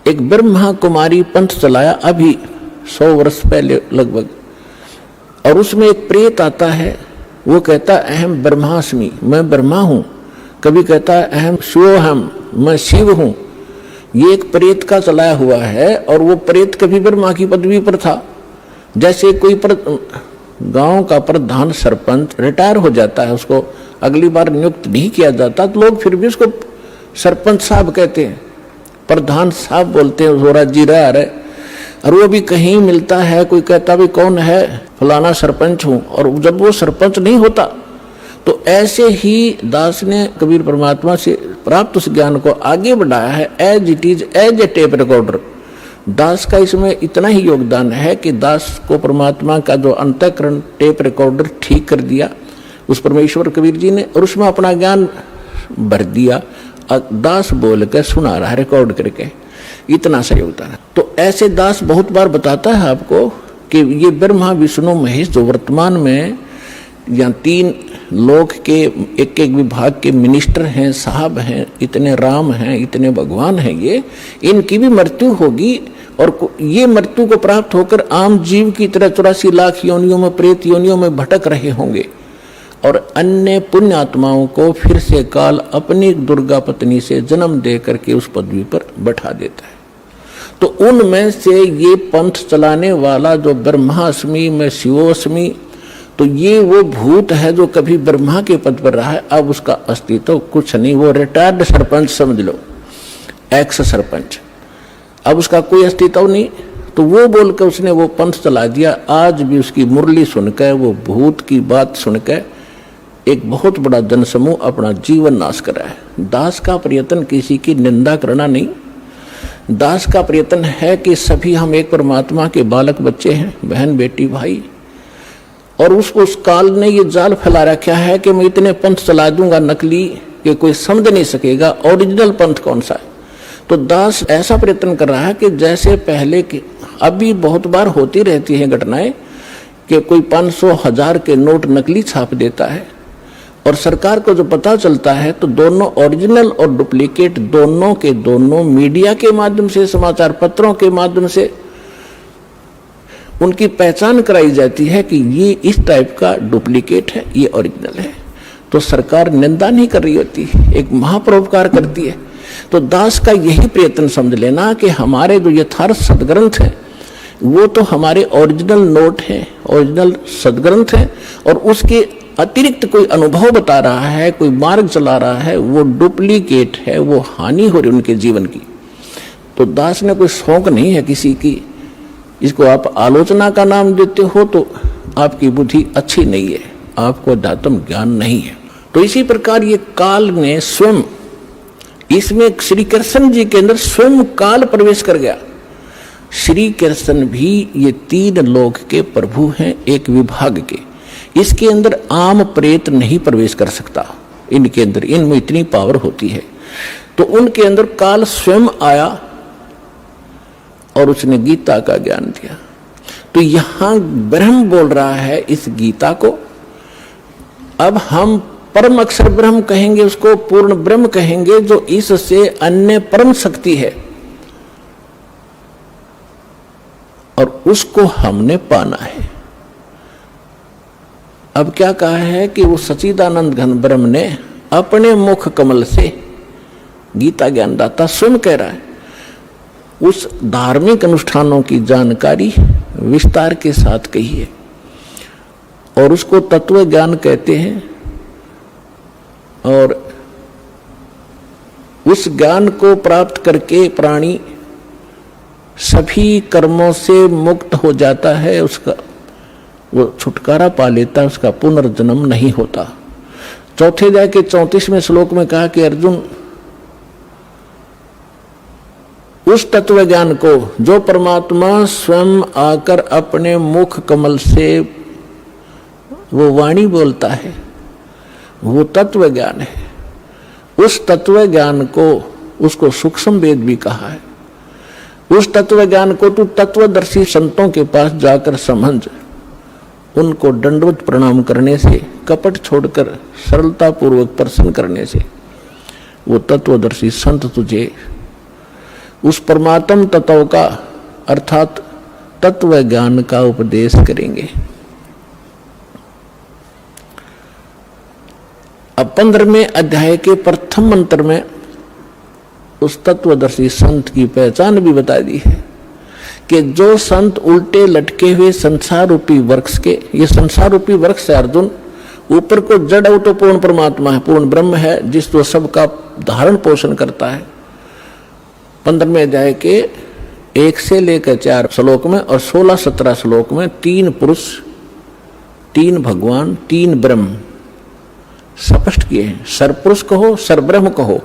एक ब्रह्मा कुमारी पंथ चलाया अभी 100 वर्ष पहले लगभग, और उसमें एक प्रेत आता है, वो कहता अहम ब्रह्मास्मि, मैं ब्रह्मा हूँ। कभी कहता है अहम शिवोहम, मैं शिव हूँ। ये एक प्रेत का चलाया हुआ है, और वो प्रेत कभी ब्रह्मा की पदवी पर था। जैसे कोई गांव का प्रधान सरपंच रिटायर हो जाता है, उसको अगली बार नियुक्त नहीं किया जाता, तो लोग फिर भी उसको सरपंच साहब कहते हैं, प्रधान साहब बोलते हैं, वो राज्य रह रहे। और वो भी कहीं मिलता है, कोई कहता भी कौन है, फलाना सरपंच हूँ, और जब वो सरपंच नहीं होता। तो ऐसे ही दास ने कबीर परमात्मा से प्राप्त उस ज्ञान को आगे बढ़ाया है, as it is, as a tape recorder. Das का इसमें इतना ही योगदान है कि दास को परमात्मा का जो अंतःकरण टेप रिकॉर्डर ठीक कर दिया उस परमेश्वर कबीर जी ने, और उसमें अपना ज्ञान भर दिया। दास बोल के सुना रहा है रिकॉर्ड करके, इतना सा योगदान है। तो ऐसे दास बहुत बार बताता है आपको कि ये ब्रह्मा विष्णु महेश जो वर्तमान में या 3 लोक के एक एक विभाग के मिनिस्टर हैं, साहब हैं, इतने राम हैं, इतने भगवान हैं, ये इनकी भी मृत्यु होगी, और ये मृत्यु को प्राप्त होकर आम जीव की तरह 84 लाख योनियों में, प्रेत योनियों में भटक रहे होंगे, और अन्य पुण्य आत्माओं को फिर से काल अपनी दुर्गा पत्नी से जन्म दे करके उस पदवी पर बैठा देता है। तो उनमें से ये पंथ चलाने वाला जो ब्रह्मास्मि में शिवोस्मि, तो ये वो भूत है जो कभी ब्रह्मा के पद पर रहा है, अब उसका अस्तित्व कुछ नहीं, वो रिटायर्ड सरपंच समझ लो, एक्स सरपंच, अब उसका कोई अस्तित्व नहीं। तो वो बोलकर उसने वो पंथ चला दिया। आज भी उसकी मुरली सुनकर, वो भूत की बात सुनकर एक बहुत बड़ा जनसमूह अपना जीवन नाश कर रहा है। दास का प्रयत्न किसी की निंदा करना नहीं, दास का प्रयत्न है कि सभी हम एक परमात्मा के बालक बच्चे हैं, बहन बेटी भाई, और उस काल ने ये जाल फैला रखा है कि मैं इतने पंथ चला दूंगा नकली कि कोई समझ नहीं सकेगा ओरिजिनल पंथ कौन सा है। तो दास ऐसा प्रयत्न कर रहा है कि जैसे पहले के, अभी बहुत बार होती रहती हैं घटनाएं कि कोई 500 1000 के नोट नकली छाप देता है, और सरकार को जो पता चलता है तो दोनों ओरिजिनल और डुप्लीकेट दोनों के दोनों मीडिया के माध्यम से, समाचार पत्रों के माध्यम से उनकी पहचान कराई जाती है कि ये इस टाइप का डुप्लीकेट है, ये ओरिजिनल है। तो सरकार निंदा नहीं कर रही होती, एक महापरोपकार करती है। तो दास का यही प्रयत्न समझ लेना कि हमारे जो यथार्थ सदग्रंथ है वो तो हमारे ओरिजिनल नोट है, ओरिजिनल सदग्रंथ है, और उसके अतिरिक्त कोई अनुभव बता रहा है, कोई मार्ग चला रहा है, वो डुप्लीकेट है, वो हानि हो रही उनके जीवन की। तो दास ने कोई शौक नहीं है किसी की, इसको आप आलोचना का नाम देते हो तो आपकी बुद्धि अच्छी नहीं है, आपको अध्यात्म ज्ञान नहीं है। तो इसी प्रकार ये काल ने स्वयं, इसमें श्री कृष्ण जी के अंदर स्वयं काल प्रवेश कर गया। श्री कृष्ण भी ये 3 लोक के प्रभु हैं, एक विभाग के, इसके अंदर आम प्रेत नहीं प्रवेश कर सकता, इनके अंदर, इनमें इतनी पावर होती है। तो उनके अंदर काल स्वयं आया और उसने गीता का ज्ञान दिया। तो यहां ब्रह्म बोल रहा है इस गीता को। अब हम परम अक्षर ब्रह्म कहेंगे, उसको पूर्ण ब्रह्म कहेंगे, जो इससे अन्य परम शक्ति है, और उसको हमने पाना है। अब क्या कहा है कि वो सच्चिदानंद घन ब्रह्म ने अपने मुख कमल से, गीता ज्ञानदाता स्वयं कह रहा है, उस धार्मिक अनुष्ठानों की जानकारी विस्तार के साथ कही है, और उसको तत्व ज्ञान कहते हैं। और उस ज्ञान को प्राप्त करके प्राणी सभी कर्मों से मुक्त हो जाता है, उसका वो छुटकारा पा लेता है, उसका पुनर्जन्म नहीं होता। चौथे अध्याय के 34वें श्लोक में कहा कि अर्जुन, उस तत्व ज्ञान को जो परमात्मा स्वयं आकर अपने मुख कमल से वो वाणी बोलता है, वो तत्व ज्ञान है। उस तत्व ज्ञान को, उसको सूक्ष्म वेद भी कहा है। उस तत्व ज्ञान को तू तत्वदर्शी संतों के पास जाकर समझ, उनको दंडवत प्रणाम करने से, कपट छोड़कर सरलता पूर्वक प्रसन्न करने से वो तत्वदर्शी संत तुझे उस परमात्म तत्व का अर्थात तत्व ज्ञान का उपदेश करेंगे। अब 15वें अध्याय के प्रथम मंत्र में उस तत्वदर्शी संत की पहचान भी बता दी है कि जो संत उल्टे लटके हुए संसार रूपी वृक्ष के, ये संसार रूपी वृक्ष है अर्जुन, ऊपर को जड़ हो तो पूर्ण परमात्मा है, पूर्ण ब्रह्म है, जिस तो सबका धारण पोषण करता है। 15वें अध्याय के 1 से लेकर 4 श्लोक में और 16-17 श्लोक में 3 पुरुष, 3 भगवान, 3 ब्रह्म स्पष्ट किए हैं। सरपुरुष कहो, सरब्रह्म कहो,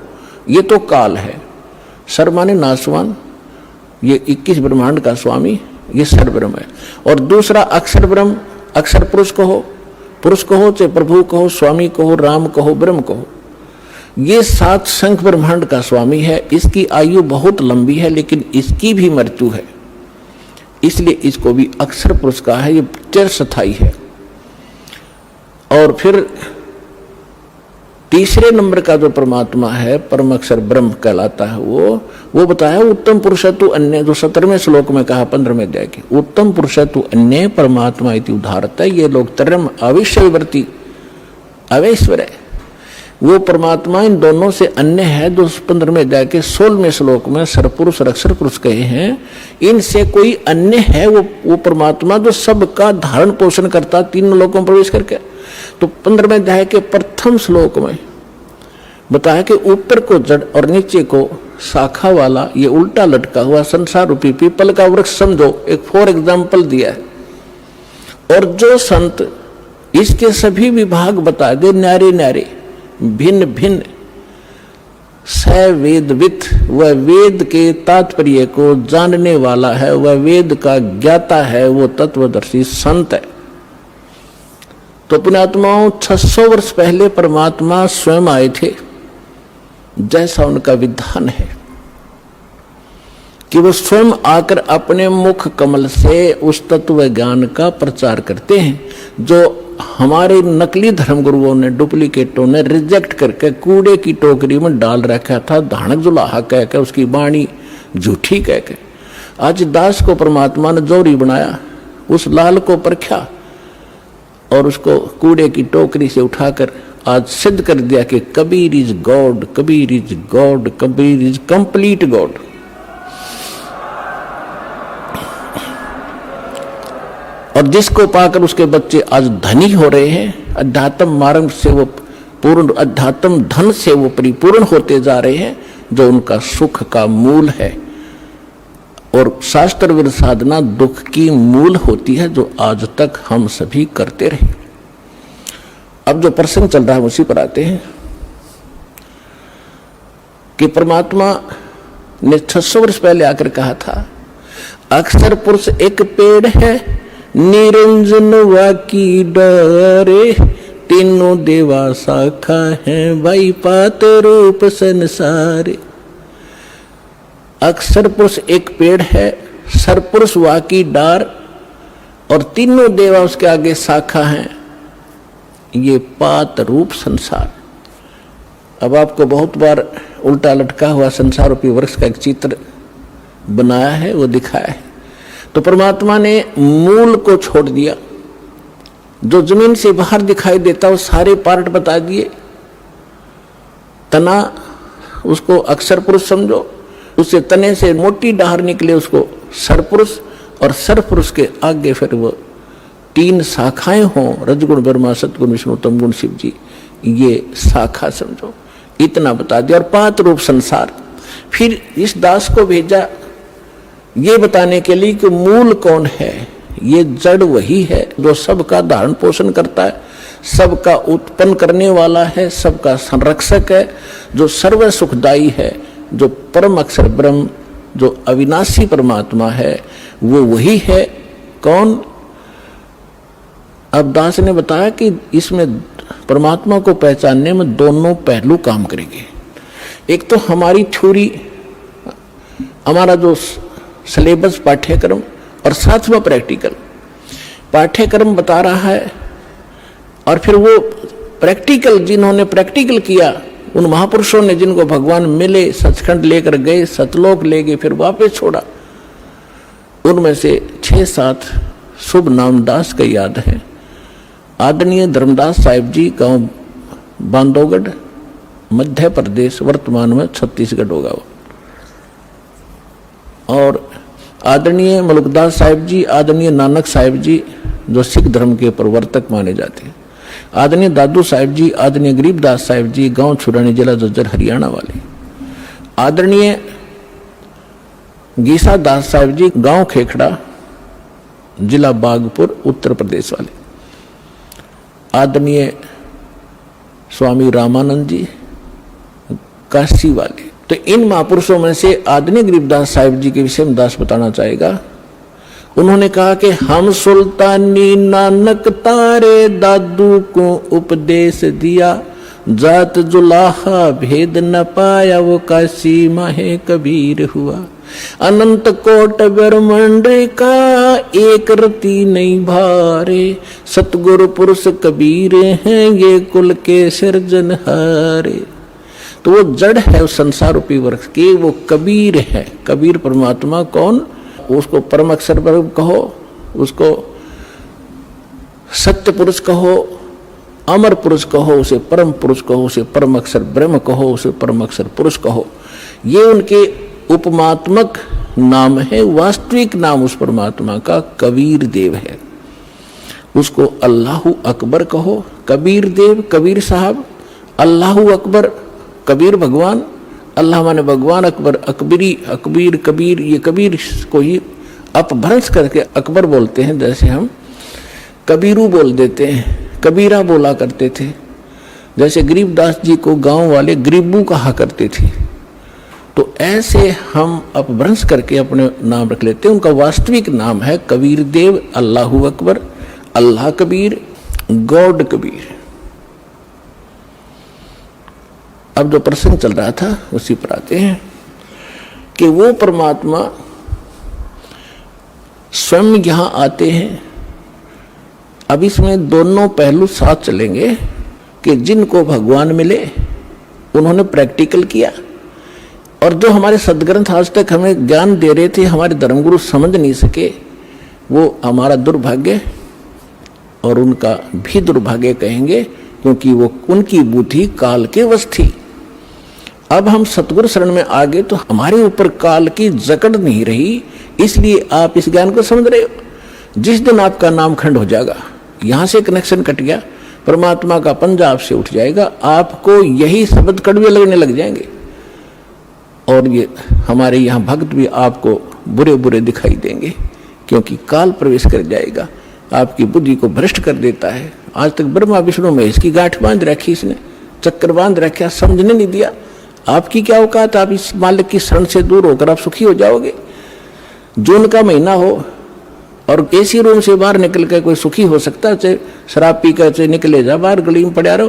ये तो काल है। सर माने नासवान, ये 21 ब्रह्मांड का स्वामी, ये सरब्रह्म है। और दूसरा अक्षर ब्रह्म, अक्षर पुरुष कहो, चाहे प्रभु कहो, स्वामी कहो, राम कहो, ब्रह्म कहो, ये 7 संख्य ब्रह्मांड का स्वामी है। इसकी आयु बहुत लंबी है, लेकिन इसकी भी मृत्यु है, इसलिए इसको भी अक्षर पुरुष कहा है। ये चिरस्थायी है। और फिर तीसरे नंबर का जो परमात्मा है, परम अक्षर ब्रह्म कहलाता है, वो बताया उत्तम पुरुषत्व अन्य, जो 17वें श्लोक में कहा 15वें अध्याय के, उत्तम पुरुषत्व अन्य परमात्मा इति उदाहरत है। ये लोग तरम अविश्ववर्ती अवैश्वर है, वो परमात्मा इन दोनों से अन्य है। जो 15वें अध्याय के 16वें श्लोक में सरपुरुष और अक्षर पुरुष कहे हैं, इनसे कोई अन्य है वो परमात्मा जो सबका धारण पोषण करता, 3 लोकों में प्रवेश करके। तो 15वें अध्याय के प्रथम श्लोक में बताया कि ऊपर को जड़ और नीचे को शाखा वाला ये उल्टा लटका हुआ संसार रूपी पीपल का वृक्ष समझो, एक फॉर एग्जाम्पल दिया है। और जो संत इसके सभी विभाग बता दे, न्यारे न्यारे, भिन्न भिन्न, सवेदवित, वह वेद के तात्पर्य को जानने वाला है, वह वेद का ज्ञाता है, वो तत्वदर्शी संत है। तो पुण्यात्माओं, 600 वर्ष पहले परमात्मा स्वयं आए थे, जैसा उनका विधान है कि वो स्वयं आकर अपने मुख कमल से उस तत्व ज्ञान का प्रचार करते हैं, जो हमारे नकली धर्मगुरुओं ने, डुप्लीकेटों ने रिजेक्ट करके कूड़े की टोकरी में डाल रखा था, धानक जुलाहा कह के, उसकी वाणी झूठी कह के। आज दास को परमात्मा ने जोरी बनाया, उस लाल को परखा और उसको कूड़े की टोकरी से उठाकर आज सिद्ध कर दिया कि Kabir is God, Kabir is God, Kabir is complete God. और जिसको पाकर उसके बच्चे आज धनी हो रहे हैं, अध्यात्म मार्ग से वो पूर्ण, अध्यात्म धन से वो परिपूर्ण होते जा रहे हैं, जो उनका सुख का मूल है। और शास्त्र विरुद्ध साधना दुख की मूल होती है, जो आज तक हम सभी करते रहे। अब जो प्रसंग चल रहा है उसी पर आते हैं कि परमात्मा ने 600 वर्ष पहले आकर कहा था, अक्षर पुरुष एक पेड़ है, निरंजन वाकी डरे, तीनों देवा शाखा है, भाई पात रूप संसारे। अक्षर पुरुष एक पेड़ है, सरपुरुष वाकी डार, और तीनों देवा उसके आगे शाखा हैं, ये पात रूप संसार। अब आपको बहुत बार उल्टा लटका हुआ संसार रूपी वृक्ष का एक चित्र बनाया है, वो दिखाया है। तो परमात्मा ने मूल को छोड़ दिया, जो जमीन से बाहर दिखाई देता वो सारे पार्ट बता दिए। तना, उसको अक्षर पुरुष समझो, उससे तने से मोटी डाहर निकले उसको सरपुरुष, और सरपुरुष के आगे फिर वो 3 शाखाएं हों, रजगुण ब्रह्मा, सतगुण विष्णु, तमगुण शिव जी, ये शाखा समझो, इतना बता दिया। और पात रूप संसार। फिर इस दास को भेजा ये बताने के लिए कि मूल कौन है। ये जड़ वही है जो सबका धारण पोषण करता है, सबका उत्पन्न करने वाला है, सबका संरक्षक है, जो सर्व सुखदायी है, जो परम अक्षर ब्रह्म, जो अविनाशी परमात्मा है, वो वही है। कौन? अब दास ने बताया कि इसमें परमात्मा को पहचानने में दोनों पहलू काम करेंगे। एक तो हमारी थ्योरी, हमारा जो सिलेबस पाठ्यक्रम, और साथ में प्रैक्टिकल। पाठ्यक्रम बता रहा है और फिर वो प्रैक्टिकल, जिन्होंने प्रैक्टिकल किया उन महापुरुषों ने जिनको भगवान मिले, सचखंड लेकर गए, सतलोक ले गए, फिर वापस छोड़ा, उनमें से 6-7 शुभ नाम दास का याद है। आदरणीय धर्मदास साहिब जी, गांव बांधवगढ़, मध्य प्रदेश, वर्तमान में छत्तीसगढ़ होगा वो। और आदरणीय मलुकदास साहिब जी, आदरणीय नानक साहिब जी जो सिख धर्म के प्रवर्तक माने जाते हैं, आदरणीय दादू साहिब जी, आदरणीय गरीबदास साहिब जी, गांव छुरानी, जिला झज्जर, हरियाणा वाले, आदरणीय गीसा दास साहिब जी, गांव खेखड़ा, जिला बागपुर, उत्तर प्रदेश वाले, आदरणीय स्वामी रामानंद जी, काशी वाले। तो इन महापुरुषों में से आदरणीय गरीबदास साहिब जी के विषय में दास बताना चाहेगा। उन्होंने कहा कि हम सुल्तानी नानक तारे दादू को उपदेश दिया, जात जुलाहा भेद न पाया वो काशी माहे कबीर हुआ। अनंत कोट ब्रह्मांड का एक रति नहीं भारे, सतगुरु पुरुष कबीर हैं ये कुल के सिरजनहारे। तो वो जड़ है उस संसार रूपी वृक्ष की, वो कबीर है। कबीर परमात्मा कौन? उसको परम अक्षर ब्रह्म कहो, उसको सत्य पुरुष कहो, अमर पुरुष कहो, उसे परम पुरुष कहो, उसे परम अक्षर ब्रह्म कहो, उसे परम अक्षर पुरुष कहो। ये उनके उपमात्मक नाम है। वास्तविक नाम उस परमात्मा का कबीर देव है। उसको अल्लाहु अकबर कहो, कबीर देव, कबीर साहब, अल्लाहु अकबर, कबीर भगवान, अल्लाह माने भगवान, अकबर अकबरी, अकबीर कबीर, ये कबीर को ही अपभ्रंश करके अकबर बोलते हैं। जैसे हम कबीरू बोल देते हैं, कबीरा बोला करते थे। जैसे गरीबदास जी को गांव वाले गरीबू कहा करते थे। तो ऐसे हम अपभ्रंश करके अपने नाम रख लेते हैं। उनका वास्तविक नाम है कबीर देव, अल्लाहु अकबर, अल्लाह कबीर, गॉड कबीर। अब जो प्रसंग चल रहा था उसी पर आते हैं कि वो परमात्मा स्वयं यहां आते हैं। अब इसमें दोनों पहलू साथ चलेंगे कि जिनको भगवान मिले उन्होंने प्रैक्टिकल किया, और जो हमारे सदग्रंथ आज तक हमें ज्ञान दे रहे थे, हमारे धर्मगुरु समझ नहीं सके, वो हमारा दुर्भाग्य और उनका भी दुर्भाग्य कहेंगे, क्योंकि वो उनकी बुद्धि काल के वश थी। अब हम सतगुरु शरण में आ गए तो हमारे ऊपर काल की जकड़ नहीं रही, इसलिए आप इस ज्ञान को समझ रहे हो। जिस दिन आपका नाम खंड हो जाएगा, यहां से कनेक्शन कट गया, परमात्मा का पंजा आपसे उठ जाएगा, आपको यही शब्द कड़वे लगने लग जाएंगे। और ये हमारे यहाँ भक्त भी आपको बुरे बुरे दिखाई देंगे, क्योंकि काल प्रवेश कर जाएगा, आपकी बुद्धि को भ्रष्ट कर देता है। आज तक ब्रह्मा विष्णु महेश की गांठ बांध रखी, इसने चक्कर बांध रखा, समझने नहीं दिया। आपकी क्या औकात, आप इस मालिक की शरण से दूर होकर आप सुखी हो जाओगे। जून का महीना हो और एसी रूम से बाहर निकल कर कोई सुखी हो सकता है? चाहे शराब पी कर चाहे निकले जा बाहर, गली में पड़ा रहो,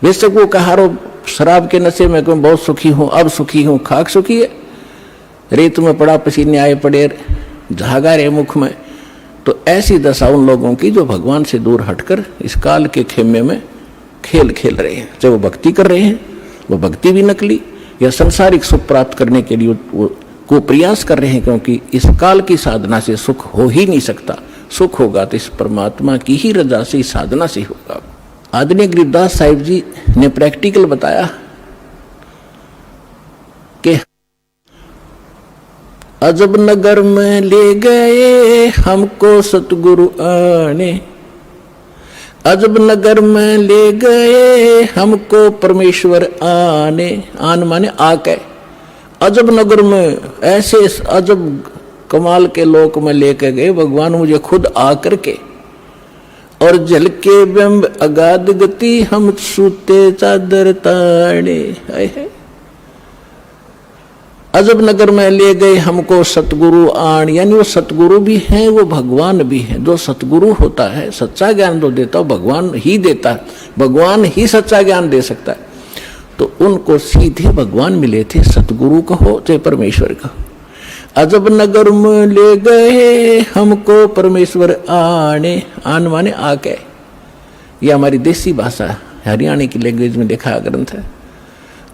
बेशक वो कहा रहो शराब के नशे में मैं बहुत सुखी हूँ, अब सुखी हूँ, खाक सुखी है, रेत में पड़ा, पसीने आए पड़े, झागा रहे मुख में। तो ऐसी दशा उन लोगों की जो भगवान से दूर हटकर इस काल के खेमे में खेल खेल रहे हैं। चाहे वो भक्ति कर रहे हैं, वो भक्ति भी नकली, या संसारिक सुख प्राप्त करने के लिए को प्रयास कर रहे हैं, क्योंकि इस काल की साधना से सुख हो ही नहीं सकता। सुख होगा तो इस परमात्मा की ही रजा से, इस साधना से होगा। आदरणीय गरीबदास साहिब जी ने प्रैक्टिकल बताया कि अजब नगर में ले गए हमको सतगुरु आने, अजब नगर में ले गए हमको परमेश्वर आने। आन माने आके, अजब नगर में, ऐसे अजब कमाल के लोक में लेके गए भगवान मुझे खुद आकर के। और जल के बिंब अगाध गति हम सूते चादर ताड़े। अजब नगर में ले गए हमको सतगुरु आण, यानी वो सतगुरु भी हैं, वो भगवान भी हैं। जो सतगुरु होता है, सच्चा ज्ञान जो देता है भगवान ही देता है, भगवान ही सच्चा ज्ञान दे सकता है। तो उनको सीधे भगवान मिले थे, सतगुरु कहो चाहे परमेश्वर कहो। अजब नगर में ले गए हमको परमेश्वर आने, आन माने आके। ये हमारी देसी भाषा हरियाणा की लैंग्वेज में लिखा ग्रंथ है।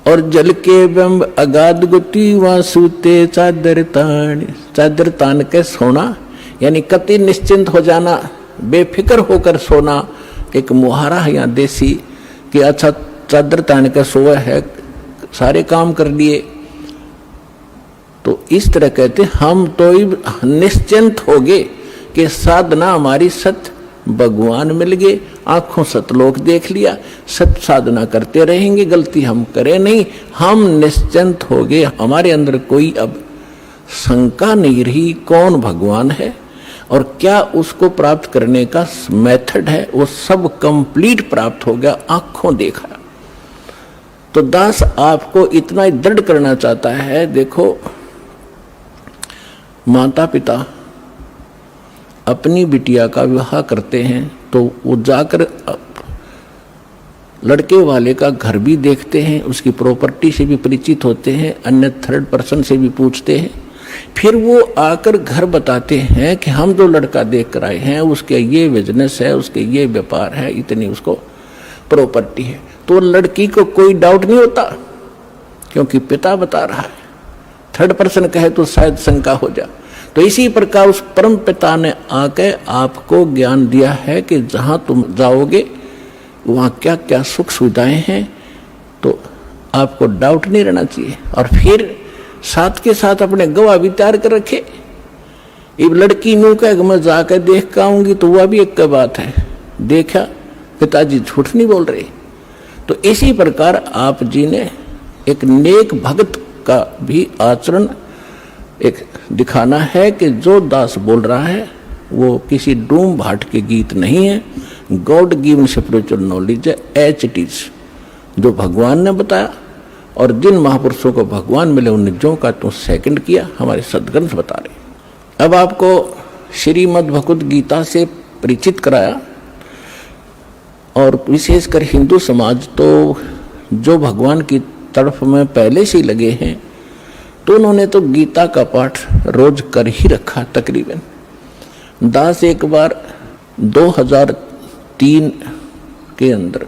और जल के बिंब अगाध गुटी वासुते चादर तान के सोना, यानी कति निश्चिंत हो जाना, बेफिक्र होकर सोना। एक मुहारा है यहाँ देसी कि अच्छा चादर तान के सोए है, सारे काम कर लिए। तो इस तरह कहते हम तो निश्चिंत हो गए कि साधना हमारी सत भगवान मिल गए, आंखों सतलोक देख लिया, सत साधना करते रहेंगे, गलती हम करें नहीं, हम निश्चिंत हो गए। हमारे अंदर कोई अब शंका नहीं रही कौन भगवान है और क्या उसको प्राप्त करने का मेथड है, वो सब कंप्लीट प्राप्त हो गया, आंखों देखा। तो दास आपको इतना ही दृढ़ करना चाहता है। देखो, माता पिता अपनी बिटिया का विवाह करते हैं तो वो जाकर लड़के वाले का घर भी देखते हैं, उसकी प्रॉपर्टी से भी परिचित होते हैं, अन्य थर्ड पर्सन से भी पूछते हैं, फिर वो आकर घर बताते हैं कि हम जो लड़का देख कर आए हैं उसके ये बिजनेस है, उसके ये व्यापार है, इतनी उसको प्रॉपर्टी है। तो लड़की को कोई डाउट नहीं होता क्योंकि पिता बता रहा है, थर्ड पर्सन कहे तो शायद शंका हो जाए। तो इसी प्रकार उस परम पिता ने आके आपको ज्ञान दिया है कि जहां तुम जाओगे वहां क्या क्या सुख सुविधाएं हैं, तो आपको डाउट नहीं रहना चाहिए। और फिर साथ के साथ अपने गवाह भी तैयार कर रखे। अब लड़की नू कह मैं जाकर देख के आऊंगी तो वह भी एक बात है, देखा पिताजी झूठ नहीं बोल रहे। तो इसी प्रकार आप जी ने एक नेक भक्त का भी आचरण एक दिखाना है कि जो दास बोल रहा है वो किसी डूम भाट के गीत नहीं है, गॉड गिवन स्पिरिचुअल नॉलेज है, एच इट इज, जो भगवान ने बताया। और जिन महापुरुषों को भगवान मिले उन्हें जो का तो सेकंड किया, हमारे सदग्रंथ बता रहे। अब आपको श्रीमद् भगवद गीता से परिचित कराया, और विशेषकर हिंदू समाज तो जो भगवान की तरफ में पहले से ही लगे हैं तो उन्होंने तो गीता का पाठ रोज कर ही रखा तकरीबन। दास एक बार 2003 के अंदर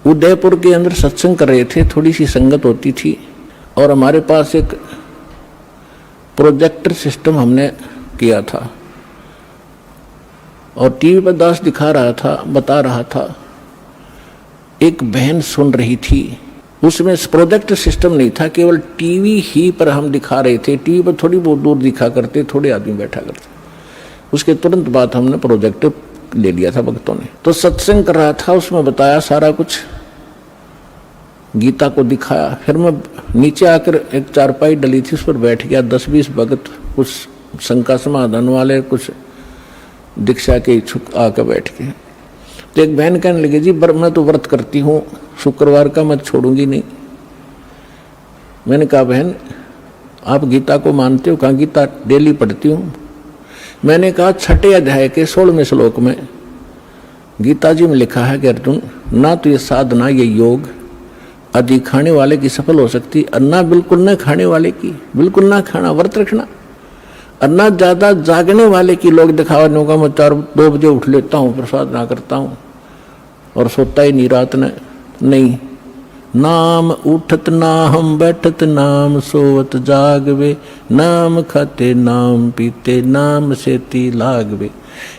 उदयपुर के अंदर सत्संग कर रहे थे, थोड़ी सी संगत होती थी, और हमारे पास एक प्रोजेक्टर सिस्टम हमने किया था और टीवी पर दास दिखा रहा था, बता रहा था। एक बहन सुन रही थी, उसमें प्रोजेक्ट सिस्टम नहीं था, केवल टीवी ही पर हम दिखा रहे थे। टीवी पर थोड़ी बहुत दूर दिखा करते, थोड़े आदमी बैठा करते, उसके तुरंत बाद हमने प्रोजेक्टर ले लिया था भक्तों ने। तो सत्संग कर रहा था, उसमें बताया सारा कुछ, गीता को दिखाया। फिर मैं नीचे आकर एक चारपाई डली थी उस पर बैठ गया। 10-20 भगत, कुछ शंका समाधान वाले, कुछ दीक्षा के इच्छुक आकर बैठ गए। तो एक बहन कहने लगी, जी मैं तो व्रत करती हूँ, शुक्रवार का मैं छोड़ूंगी नहीं। मैंने कहा बहन आप गीता को मानते हो? कहा गीता डेली पढ़ती हूँ। मैंने कहा 6 अध्याय के 16वें श्लोक में गीता जी में लिखा है कि अर्जुन, ना तो ये साधना, ये योग अधिक खाने वाले की सफल हो सकती, और ना बिल्कुल न खाने वाले की, बिल्कुल ना खाना, व्रत रखना, और ना ज्यादा जागने वाले की। लोग दिखावा का मैं 4-2 बजे उठ लेता हूँ, प्रसाद ना करता हूँ और सोता ही नहीं रात ने, नहीं। नाम उठत ना हम बैठत, नाम सोवत जागवे, नाम खाते नाम पीते, नाम सेती लागवे।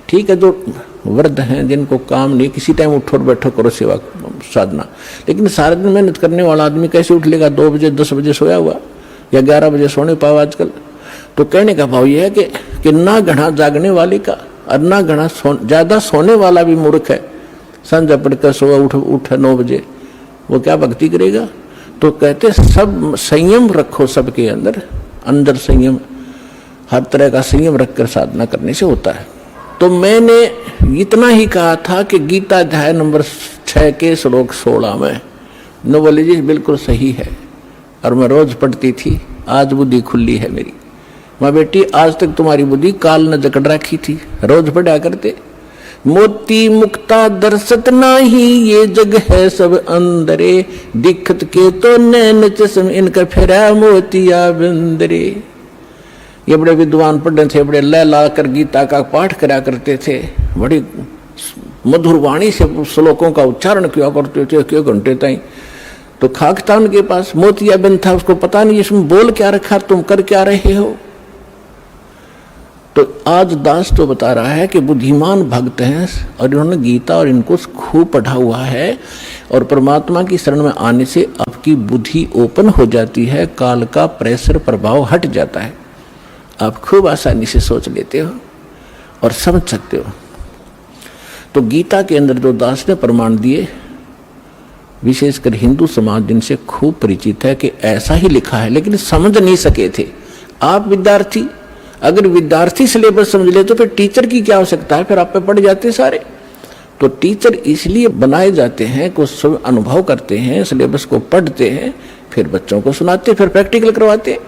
ठीक है, जो वृद्ध हैं जिनको काम नहीं, किसी टाइम उठो और बैठो करो सेवा साधना, लेकिन सारे दिन मेहनत करने वाला आदमी कैसे उठ लेगा? 2 बजे 10 बजे सोया हुआ या 11 बजे सोने पाओ आजकल। तो कहने का भाव यह है कि ना घना जागने वाले का और ना घना ज्यादा सोने वाला भी मूर्ख है। संध्या पढ़कर सोया उठ 9 बजे, वो क्या भक्ति करेगा? तो कहते सब संयम रखो, सबके अंदर संयम, हर तरह का संयम रखकर साधना करने से होता है। तो मैंने इतना ही कहा था कि गीता अध्याय नंबर 6 के श्लोक 16 में न बोले जी बिल्कुल सही है, और मैं रोज पढ़ती थी। आज बुद्धि खुली है मेरी। माँ बेटी आज तक तुम्हारी बुद्धि काल ने जकड़ रखी थी, रोज पढ़ा करते। मोती मुक्ता दर्शत नाही, ये जग है सब अंदरे, दिखत के तो नैन चश्म इनका फेरा मोतिया बिंदरे। ये बड़े विद्वान पंडित थे, बड़े लय ला कर गीता का पाठ करा करते थे, बड़ी मधुर वाणी से श्लोकों का उच्चारण किया करते थे 1 घंटे तक। तो खाकतान के पास मोतियाबिंद था, उसको पता नहीं इसमें बोल क्या रखा, तुम कर क्या रहे हो। तो आज दास तो बता रहा है कि बुद्धिमान भक्त हैं और इन्होंने गीता और इनको खूब पढ़ा हुआ है, और परमात्मा की शरण में आने से आपकी बुद्धि ओपन हो जाती है, काल का प्रेशर प्रभाव हट जाता है, आप खूब आसानी से सोच लेते हो और समझ सकते हो। तो गीता के अंदर जो दास ने प्रमाण दिए, विशेषकर हिंदू समाज जिनसे खूब परिचित है कि ऐसा ही लिखा है, लेकिन समझ नहीं सके थे। आप विद्यार्थी, अगर विद्यार्थी सिलेबस समझ ले तो फिर टीचर की क्या आवश्यकता है, फिर आप पे पड़ जाते सारे। तो टीचर इसलिए बनाए जाते हैं कि सब अनुभव करते हैं, सिलेबस को पढ़ते हैं, फिर बच्चों को सुनाते, फिर प्रैक्टिकल करवाते हैं।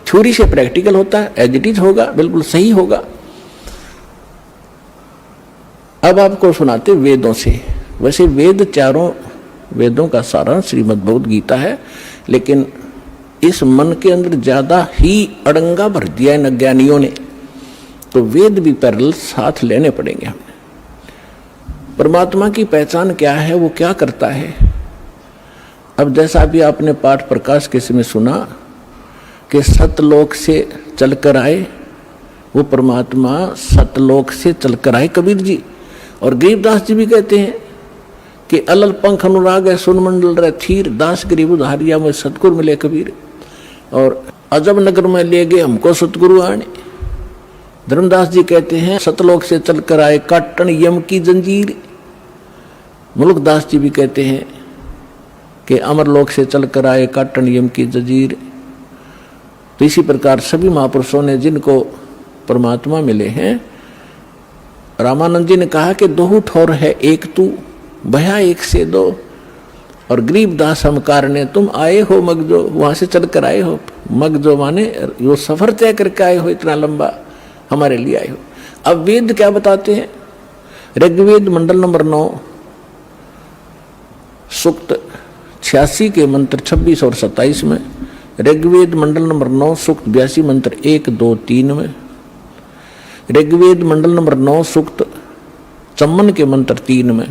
थ्योरी से प्रैक्टिकल होता है, एज इट इज होगा, बिल्कुल सही होगा। अब आपको सुनाते वेदों से। वैसे वेद चारों वेदों का सारांश श्रीमद् भगवद गीता है, लेकिन इस मन के अंदर ज्यादा ही अड़ंगा भर दिया इन अज्ञानियों ने, तो वेद भी पैरेलल साथ लेने पड़ेंगे हमें। परमात्मा की पहचान क्या है, वो क्या करता है। अब जैसा भी आपने पाठ प्रकाश के समय सुना कि सतलोक से चलकर आए, वो परमात्मा सतलोक से चलकर आए कबीर जी। और गरीबदास जी भी कहते हैं कि अलल पंख अनुराग है सुन मंडल रह थीर, दास गरीब उधारिया में सतगुरु मिले कबीर। और अजब नगर में ले गए हमको सतगुरु आने। धर्मदास जी कहते हैं सतलोक से चलकर आए काटन यम की जंजीर। मुल्कदास जी भी कहते हैं कि अमरलोक से चलकर आए काटन यम की जंजीर। तो इसी प्रकार सभी महापुरुषों ने जिनको परमात्मा मिले हैं, रामानंद जी ने कहा कि दो ठोर है एक तू, भया एक से दो। और गरीबदास हम कारणे तुम आए हो मगजो, वहां से चलकर आए हो। मगजो माने वो सफर तय करके आए हो, इतना लंबा हमारे लिए आए हो। अब वेद क्या बताते हैं, ऋग्वेद मंडल नंबर 9 सूक्त 86 के मंत्र 26 और 27 में, ऋग्वेद मंडल नंबर 9 सूक्त 82 मंत्र 1, 2, 3 में, ऋग्वेद मंडल नंबर 9 सूक्त 54 के मंत्र 3 में,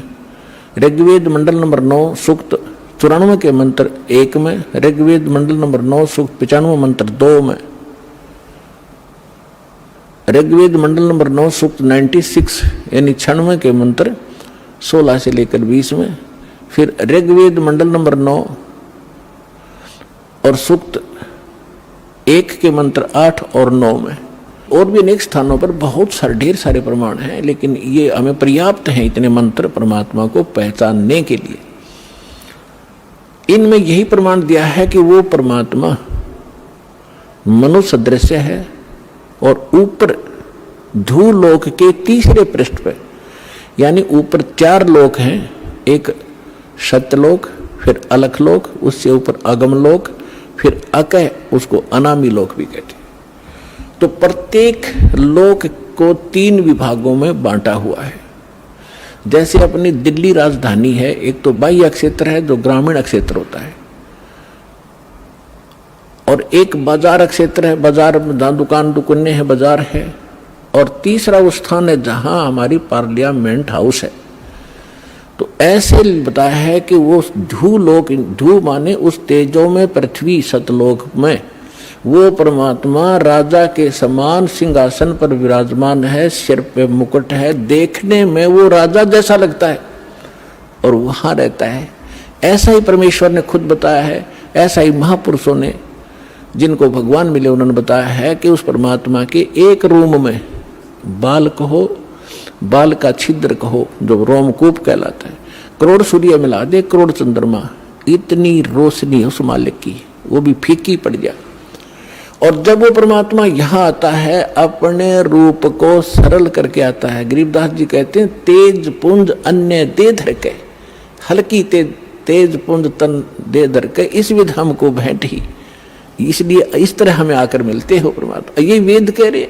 ऋग्वेद मंडल नंबर 9 सूक्त 94 के मंत्र 1 में, ऋग्वेद मंडल नंबर 9 सूक्त 95 मंत्र 2 में, ऋग्वेद मंडल नंबर 9 सूक्त 96 यानी 96 के मंत्र 16 से लेकर 20 में, फिर ऋग्वेद मंडल नंबर 9 और सूक्त 1 के मंत्र 8 और 9 में। और भी अनेक स्थानों पर बहुत सारे ढेर सारे प्रमाण हैं, लेकिन ये हमें पर्याप्त हैं इतने मंत्र परमात्मा को पहचानने के लिए। इनमें यही प्रमाण दिया है कि वो परमात्मा मनुष्य दृश्य है और ऊपर धूलोक के तीसरे पृष्ठ पे, यानी ऊपर 4 लोक हैं, एक सत्यलोक, फिर अलखलोक, उससे ऊपर अगमलोक, फिर अकह, उसको अनामी लोक भी कहते हैं। तो प्रत्येक लोक को 3 विभागों में बांटा हुआ है। जैसे अपनी दिल्ली राजधानी है, एक तो बाह्य क्षेत्र है जो ग्रामीण क्षेत्र होता है, और एक बाजार क्षेत्र है, बाजार में जहाँ दुकान दुकानें हैं, बाजार है, और तीसरा वो स्थान है जहाँ हमारी पार्लियामेंट हाउस है। तो ऐसे बताया है कि वो धूलोक, धू माने उस तेजों में पृथ्वी सतलोक में वो परमात्मा राजा के समान सिंहासन पर विराजमान है, सिर पे मुकुट है, देखने में वो राजा जैसा लगता है और वहां रहता है। ऐसा ही परमेश्वर ने खुद बताया है, ऐसा ही महापुरुषों ने जिनको भगवान मिले उन्होंने बताया है कि उस परमात्मा के एक रूम में बाल कहो, बाल का छिद्र कहो जो रोमकूप कहलाता है, करोड़ सूर्य मिला दे, करोड़ चंद्रमा, इतनी रोशनी उस मालिक की, वो भी फीकी पड़ जाए। और जब वो परमात्मा यहाँ आता है अपने रूप को सरल करके आता है। गरीबदास जी कहते हैं तेज पुंज अन्य दे धर के, हल्की तेज पुंज तन दे धर के, इस विध हमको भेंट ही, इसलिए इस तरह हमें आकर मिलते हो परमात्मा। ये वेद कह रहे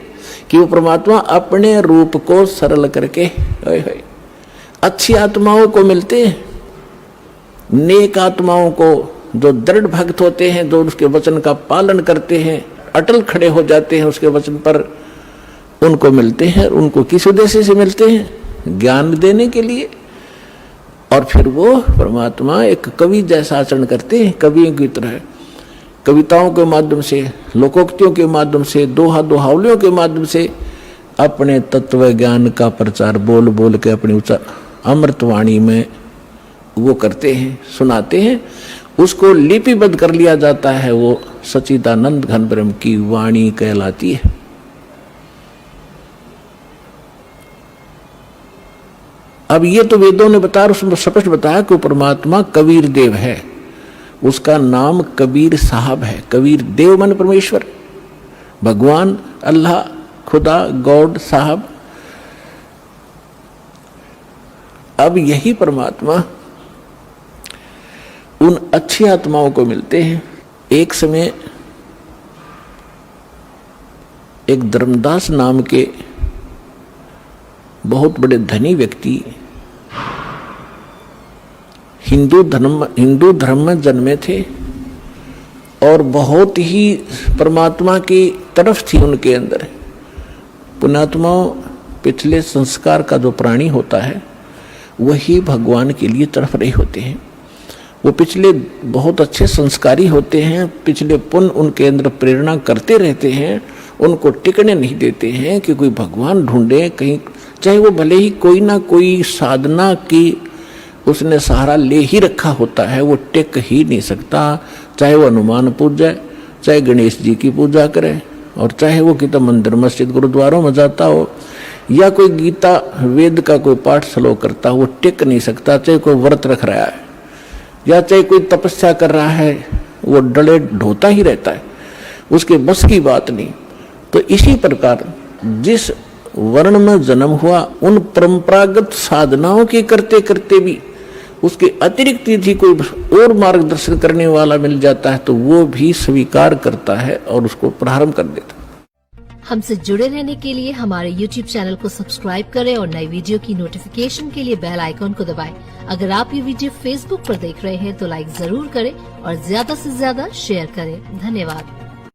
कि वो परमात्मा अपने रूप को सरल करके अच्छी आत्माओं को मिलते हैं, नेक आत्माओं को, जो दृढ़ भक्त होते हैं, जो उसके वचन का पालन करते हैं, अटल खड़े हो जाते हैं उसके वचन पर, उनको मिलते हैं। उनको किस उद्देश्य से मिलते हैं? ज्ञान देने के लिए। और फिर वो परमात्मा एक कवि जैसा आचरण करते हैं, कवियों की तरह कविताओं के माध्यम से, लोकोक्तियों के माध्यम से, दोहा दोहावलियों के माध्यम से अपने तत्व ज्ञान का प्रचार बोल बोल के अपनी अमृतवाणी में वो करते हैं, सुनाते हैं। उसको लिपिबद्ध कर लिया जाता है, वो सच्चिदानंद घन ब्रह्म की वाणी कहलाती है। अब ये तो वेदों ने बताया, उसमें स्पष्ट बताया कि परमात्मा कबीर देव है, उसका नाम कबीर साहब है। कबीर देव मन परमेश्वर, भगवान, अल्लाह, खुदा, गॉड, साहब। अब यही परमात्मा उन अच्छी आत्माओं को मिलते हैं। एक समय एक धर्मदास नाम के बहुत बड़े धनी व्यक्ति हिंदू धर्म में जन्मे थे और बहुत ही परमात्मा की तरफ थी उनके अंदर। पुण्यात्माओं, पिछले संस्कार का जो प्राणी होता है वही भगवान के लिए तरफ रहे होते हैं। वो पिछले बहुत अच्छे संस्कारी होते हैं, पिछले पुण्य उनके अंदर प्रेरणा करते रहते हैं, उनको टिकने नहीं देते हैं कि कोई भगवान ढूंढे कहीं, चाहे वो भले ही कोई ना कोई साधना की उसने सहारा ले ही रखा होता है, वो टिक ही नहीं सकता। चाहे वो हनुमान पूजा, चाहे गणेश जी की पूजा करे, और चाहे वो कितना मंदिर मस्जिद गुरुद्वारों में जाता हो, या कोई गीता वेद का कोई पाठ श्लोक करता हो, वो टिक नहीं सकता। चाहे कोई व्रत रख रहा है या चाहे कोई तपस्या कर रहा है, वो डले ढोता ही रहता है, उसके बस की बात नहीं। तो इसी प्रकार जिस वर्ण में जन्म हुआ, उन परंपरागत साधनाओं के करते करते भी उसके अतिरिक्त यदि कोई और मार्गदर्शन करने वाला मिल जाता है तो वो भी स्वीकार करता है और उसको प्रारंभ कर देता है। हमसे जुड़े रहने के लिए हमारे YouTube चैनल को सब्सक्राइब करें और नई वीडियो की नोटिफिकेशन के लिए बेल आइकॉन को दबाएं। अगर आप ये वीडियो Facebook पर देख रहे हैं तो लाइक जरूर करें और ज्यादा से ज्यादा शेयर करें। धन्यवाद।